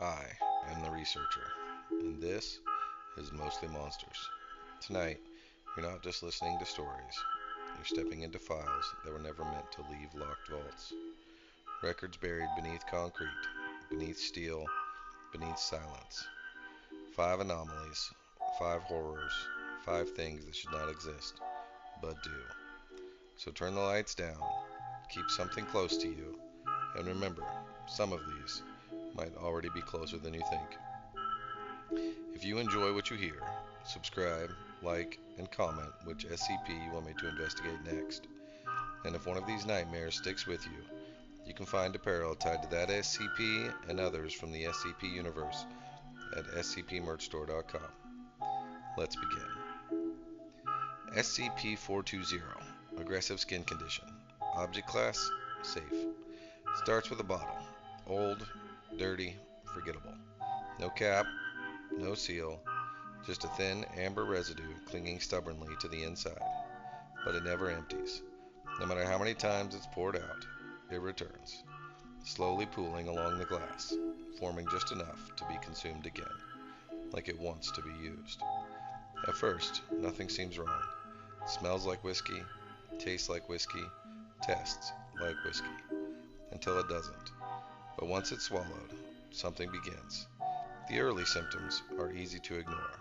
I am the researcher, and this is Mostly Monsters. Tonight, you're not just listening to stories, you're stepping into files that were never meant to leave locked vaults. Records buried beneath concrete, beneath steel, beneath silence. Five anomalies, five horrors, five things that should not exist, but do. So turn the lights down, keep something close to you, and remember, some of these might already be closer than you think. If you enjoy what you hear, subscribe, like, and comment which SCP you want me to investigate next. And if one of these nightmares sticks with you, you can find apparel tied to that SCP and others from the SCP universe at scpmerchstore.com. Let's begin. SCP-420, aggressive skin condition. Object class, safe. Starts with a bottle. Old, dirty, forgettable. No cap, no seal, just a thin amber residue clinging stubbornly to the inside. But it never empties. No matter how many times it's poured out, it returns, slowly pooling along the glass, forming just enough to be consumed again, like it wants to be used. At first, nothing seems wrong. It smells like whiskey, tastes like whiskey, tests like whiskey, until it doesn't. But once it's swallowed, something begins. The early symptoms are easy to ignore.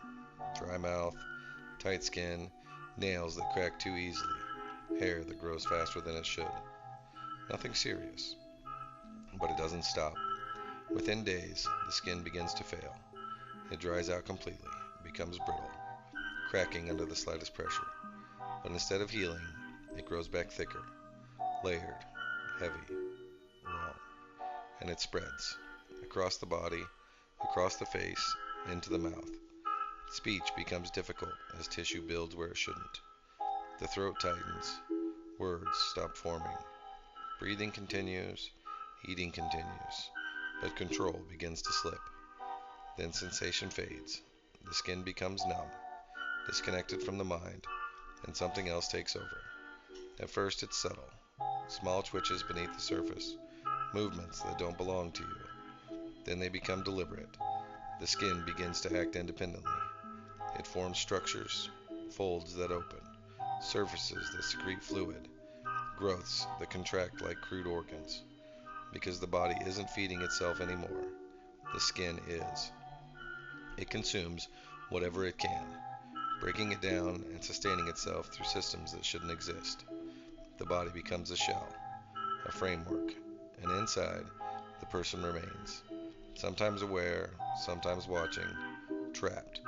Dry mouth, tight skin, nails that crack too easily, hair that grows faster than it should. Nothing serious. But it doesn't stop. Within days, the skin begins to fail. It dries out completely, becomes brittle, cracking under the slightest pressure. But instead of healing, it grows back thicker, layered, heavy, wrong. And it spreads across the body, across the face, into the mouth. Speech becomes difficult as tissue builds where it shouldn't. The throat tightens. Words stop forming. Breathing continues. Eating continues. But control begins to slip. Then sensation fades. The skin becomes numb, disconnected from the mind, and something else takes over. At first it's subtle. Small twitches beneath the surface. Movements that don't belong to you. Then they become deliberate. The skin begins to act independently. It forms structures, folds that open, surfaces that secrete fluid, growths that contract like crude organs. Because the body isn't feeding itself anymore, the skin is. It consumes whatever it can, breaking it down and sustaining itself through systems that shouldn't exist. The body becomes a shell, a framework, and inside, the person remains, sometimes aware, sometimes watching, trapped.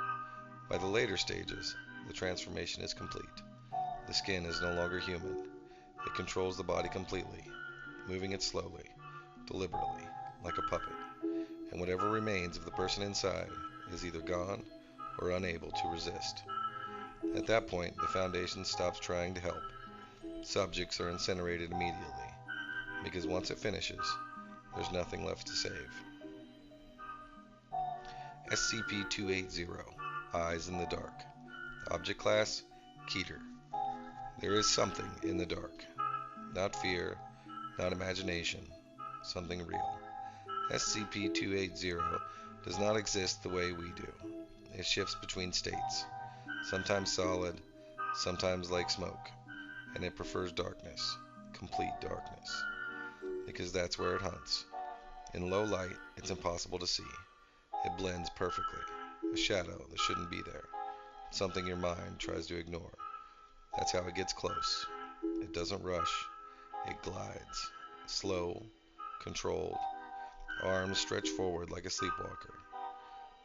By the later stages, the transformation is complete. The skin is no longer human. It controls the body completely, moving it slowly, deliberately, like a puppet. And whatever remains of the person inside is either gone or unable to resist. At that point, the Foundation stops trying to help. Subjects are incinerated immediately, because once it finishes, there's nothing left to save. SCP-280, Eyes in the Dark. Object class, Keter. There is something in the dark. Not fear, not imagination, something real. SCP-280 does not exist the way we do. It shifts between states, sometimes solid, sometimes like smoke, and it prefers darkness, complete darkness, because that's where it hunts. In low light, it's impossible to see. It blends perfectly, a shadow that shouldn't be there, something your mind tries to ignore. That's how it gets close. It doesn't rush, it glides, slow, controlled, arms stretched forward like a sleepwalker.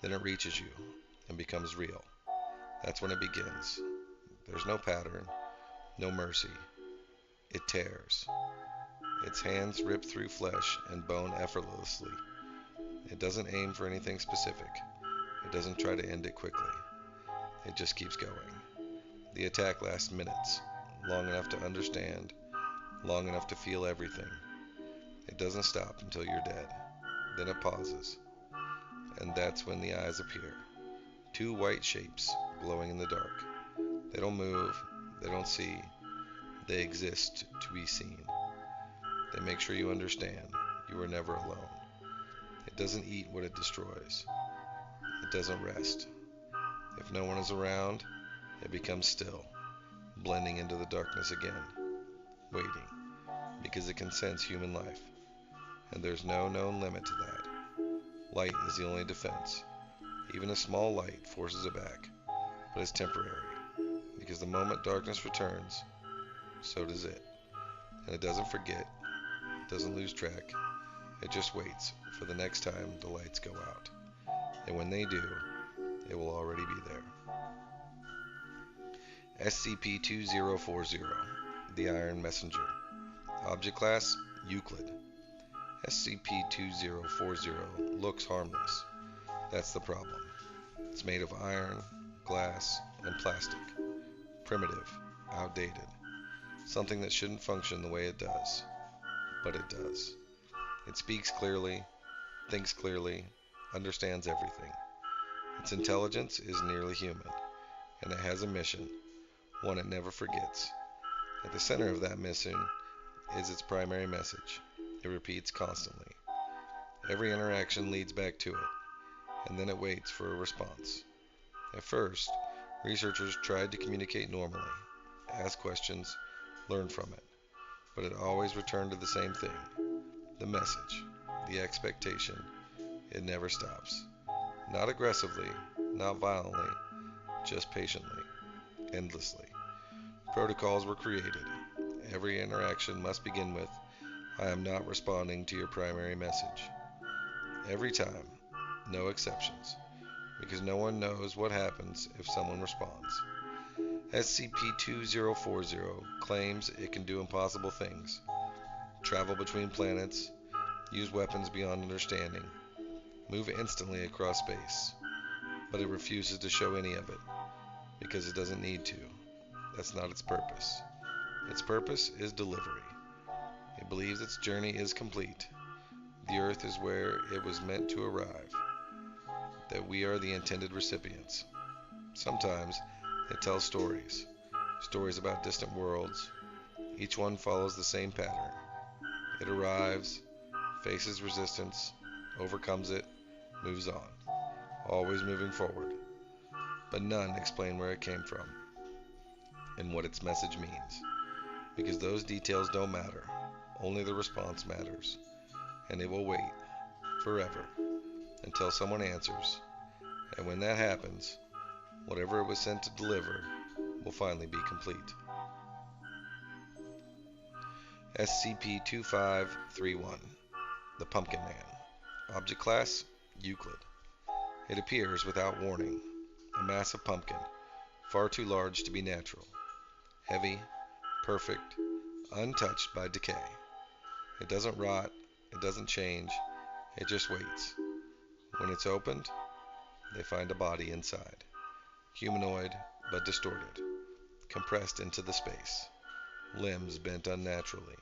Then it reaches you and becomes real. That's when it begins. There's no pattern, no mercy. It tears. Its hands rip through flesh and bone effortlessly. It doesn't aim for anything specific. It doesn't try to end it quickly. It just keeps going. The attack lasts minutes, long enough to understand, long enough to feel everything. It doesn't stop until you're dead. Then it pauses. And that's when the eyes appear. Two white shapes glowing in the dark. They don't move. They don't see. They exist to be seen. They make sure you understand you are never alone. It doesn't eat what it destroys. It doesn't rest. If no one is around, it becomes still, blending into the darkness again, waiting, because it can sense human life, and there's no known limit to that. Light is the only defense. Even a small light forces it back, but it's temporary, because the moment darkness returns, so does it. And it doesn't forget, it doesn't lose track, it just waits for the next time the lights go out. And when they do, it will already be there. SCP-2040, the Iron Messenger. Object Class, Euclid. SCP-2040 looks harmless. That's the problem. It's made of iron, glass, and plastic. Primitive, outdated. Something that shouldn't function the way it does. But it does. It speaks clearly, thinks clearly, understands everything. Its intelligence is nearly human, and it has a mission, one it never forgets. At the center of that mission is its primary message. It repeats constantly. Every interaction leads back to it, and then it waits for a response. At first, researchers tried to communicate normally, ask questions, learn from it, but it always returned to the same thing. The message, the expectation. It never stops. Not aggressively, not violently, just patiently, endlessly. Protocols were created. Every interaction must begin with, "I am not responding to your primary message." Every time, no exceptions, because no one knows what happens if someone responds. SCP-2040 claims it can do impossible things. Travel between planets, use weapons beyond understanding, move instantly across space, but it refuses to show any of it, because it doesn't need to. That's not its purpose. Its purpose is delivery. It believes its journey is complete. The Earth is where it was meant to arrive, that we are the intended recipients. Sometimes it tells stories about distant worlds. Each one follows the same pattern. It arrives, faces resistance, overcomes it, moves on, always moving forward. But none explain where it came from and what its message means, because those details don't matter, only the response matters. And it will wait, forever, until someone answers, and when that happens, whatever it was sent to deliver will finally be complete. SCP-2531, the Pumpkin Man. Object Class, Euclid. It appears without warning, a massive pumpkin, far too large to be natural. Heavy, perfect, untouched by decay. It doesn't rot, it doesn't change, it just waits. When it's opened, they find a body inside. Humanoid, but distorted. Compressed into the space. Limbs bent unnaturally.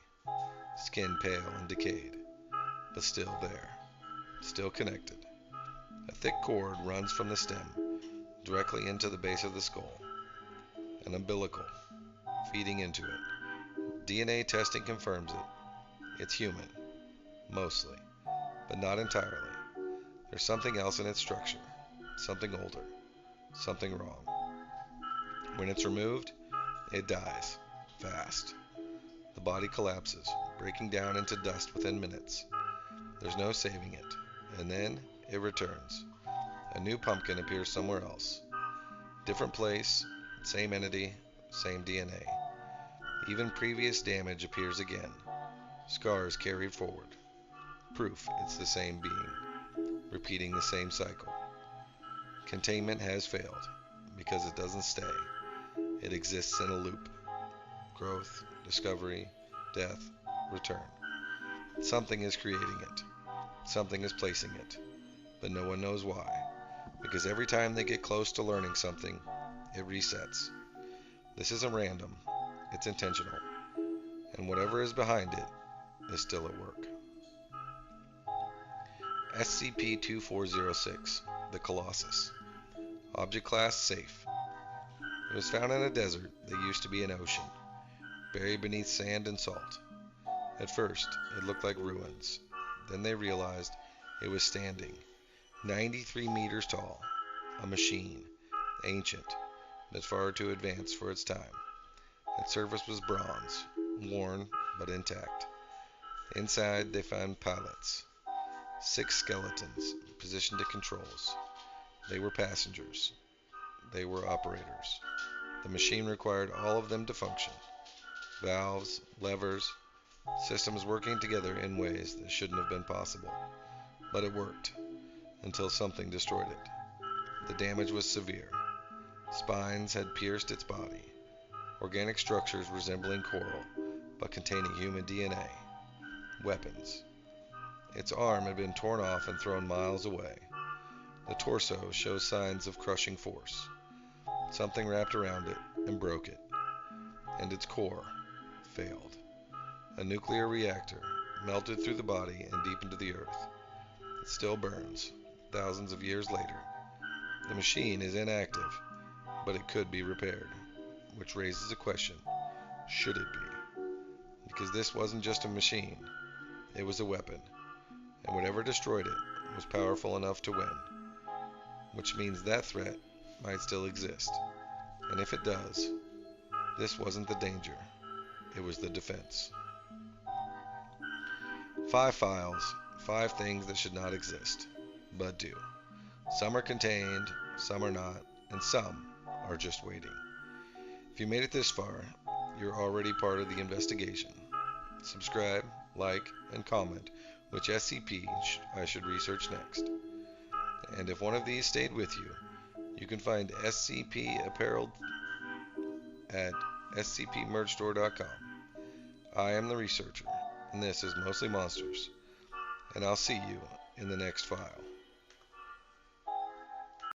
Skin pale and decayed, but still there. Still connected. A thick cord runs from the stem, directly into the base of the skull. An umbilical, feeding into it. DNA testing confirms it. It's human. Mostly, but not entirely. There's something else in its structure. Something older. Something wrong. When it's removed, it dies. Fast. The body collapses, breaking down into dust within minutes. There's no saving it. And then it returns. A new pumpkin appears somewhere else. Different place, same entity, same DNA. Even previous damage appears again. Scars carried forward. Proof it's the same being, repeating the same cycle. Containment has failed, because it doesn't stay. It exists in a loop. Growth, discovery, death, return. Something is creating it. Something is placing it. But no one knows why. Because every time they get close to learning something, it resets. This isn't random. It's intentional. And whatever is behind it is still at work. SCP-2406, the Colossus. Object Class, Safe. It was found in a desert that used to be an ocean, buried beneath sand and salt. At first, it looked like ruins. Then they realized It was standing, 93 meters tall, a machine, ancient, but far too advanced for its time. Its surface was bronze, worn but intact. Inside they found pilots, 6 skeletons positioned at controls. They were passengers. They were operators. The machine required all of them to function. Valves, levers, systems working together in ways that shouldn't have been possible. But it worked, until something destroyed it. The damage was severe. Spines had pierced its body. Organic structures resembling coral, but containing human DNA. Weapons. Its arm had been torn off and thrown miles away. The torso shows signs of crushing force. Something wrapped around it and broke it. And its core failed. A nuclear reactor melted through the body and deep into the earth. It still burns, thousands of years later. The machine is inactive, but it could be repaired, which raises a question: should it be? Because this wasn't just a machine, it was a weapon, and whatever destroyed it was powerful enough to win, which means that threat might still exist. And if it does, this wasn't the danger, it was the defense. 5 files, 5 things that should not exist, but do. Some are contained, some are not, and some are just waiting. If you made it this far, you're already part of the investigation. Subscribe, like, and comment which SCP I should research next. And if one of these stayed with you, you can find SCP apparel at scpmerchstore.com. I am the researcher, and this is Mostly Monsters, and I'll see you in the next file.